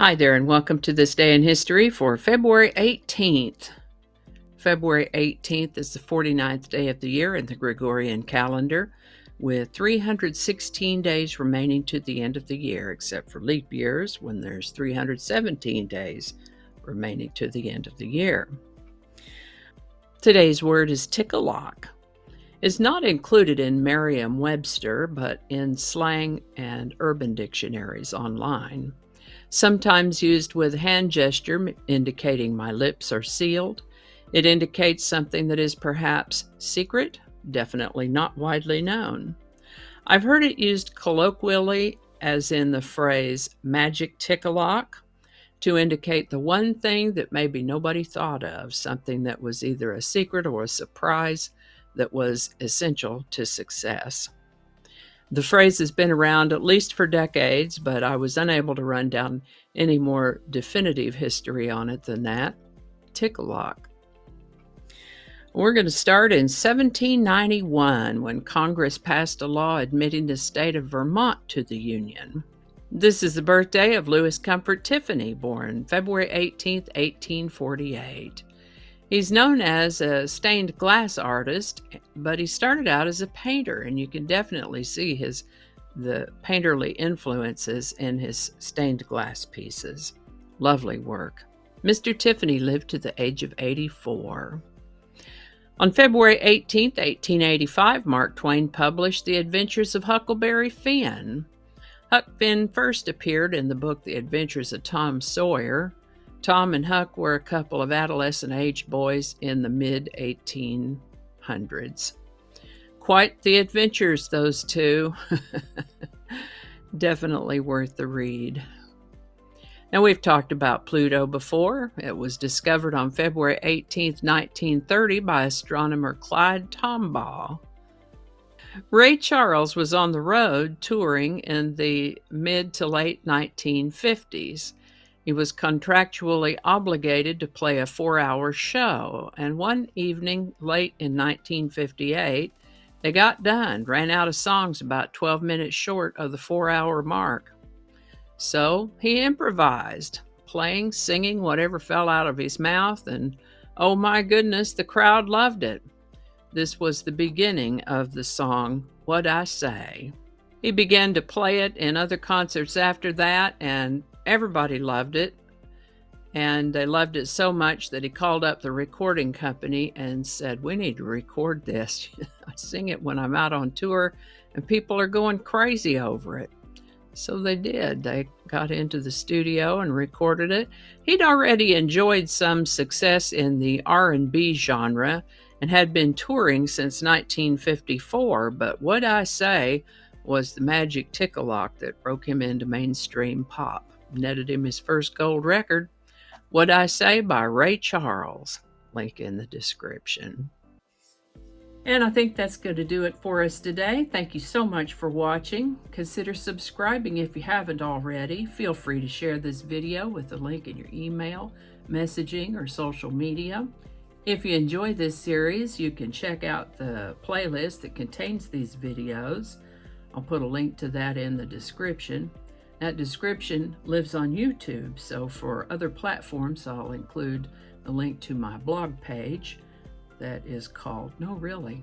Hi there, and welcome to this day in history for February 18th. February 18th is the 49th day of the year in the Gregorian calendar, with 316 days remaining to the end of the year, except for leap years when there's 317 days remaining to the end of the year. Today's word is tick-a-lock. It's not included in Merriam-Webster, but in slang and urban dictionaries online. Sometimes used with hand gesture indicating my lips are sealed. It indicates something that is perhaps secret, definitely not widely known. I've heard it used colloquially as in the phrase magic tick-a-lock to indicate the one thing that maybe nobody thought of, something that was either a secret or a surprise that was essential to success. The phrase has been around at least for decades, but I was unable to run down any more definitive history on it than that. Tick-a-lock. We're going to start in 1791 when Congress passed a law admitting the state of Vermont to the Union. This is the birthday of Louis Comfort Tiffany, born February 18, 1848. He's known as a stained glass artist, but he started out as a painter, and you can definitely see the painterly influences in his stained glass pieces. Lovely work. Mr. Tiffany lived to the age of 84. On February 18, 1885, Mark Twain published The Adventures of Huckleberry Finn. Huck Finn first appeared in the book The Adventures of Tom Sawyer. Tom and Huck were a couple of adolescent-aged boys in the mid-1800s. Quite the adventures, those two. Definitely worth the read. Now, we've talked about Pluto before. It was discovered on February 18, 1930 by astronomer Clyde Tombaugh. Ray Charles was on the road touring in the mid to late 1950s. He was contractually obligated to play a 4-hour show, and one evening late in 1958, they got done, ran out of songs about 12 minutes short of the 4-hour mark. So he improvised, playing, singing whatever fell out of his mouth, and oh my goodness, the crowd loved it. This was the beginning of the song, What I Say. He began to play it in other concerts after that, and everybody loved it, and they loved it so much that he called up the recording company and said, we need to record this. I sing it when I'm out on tour, and people are going crazy over it. So they did. They got into the studio and recorded it. He'd already enjoyed some success in the R&B genre and had been touring since 1954, but What I Say was the magic tick-a-lock that broke him into mainstream pop. Netted him his first gold record, What I Say by Ray Charles. Link in the description. And I think that's going to do it for us today. Thank you so much for watching. Consider subscribing if you haven't already. Feel free to share this video with the link in your email, messaging, or social media. If you enjoy this series, you can check out the playlist that contains these videos. I'll put a link to that in the description. That description lives on YouTube, so for other platforms, I'll include a link to my blog page that is called, no really.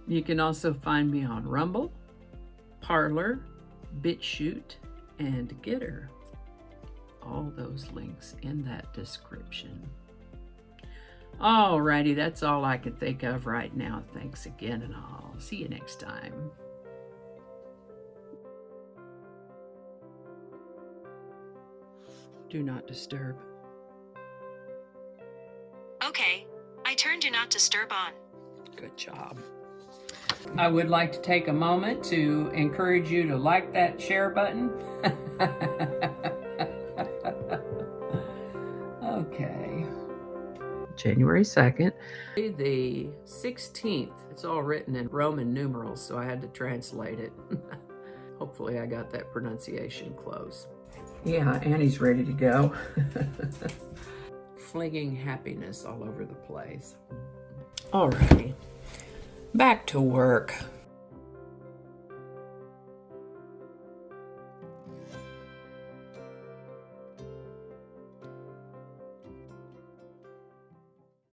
You can also find me on Rumble, Parler, BitChute, and Getter. All those links in that description. Alrighty, that's all I can think of right now. Thanks again, and I'll see you next time. Do not disturb. Okay, I turned Do Not Disturb on. Good job. I would like to take a moment to encourage you to like that share button. Okay. January 2nd. The 16th. It's all written in Roman numerals, so I had to translate it. Hopefully I got that pronunciation close. Yeah, Annie's ready to go. Flinging happiness all over the place. Alrighty, back to work.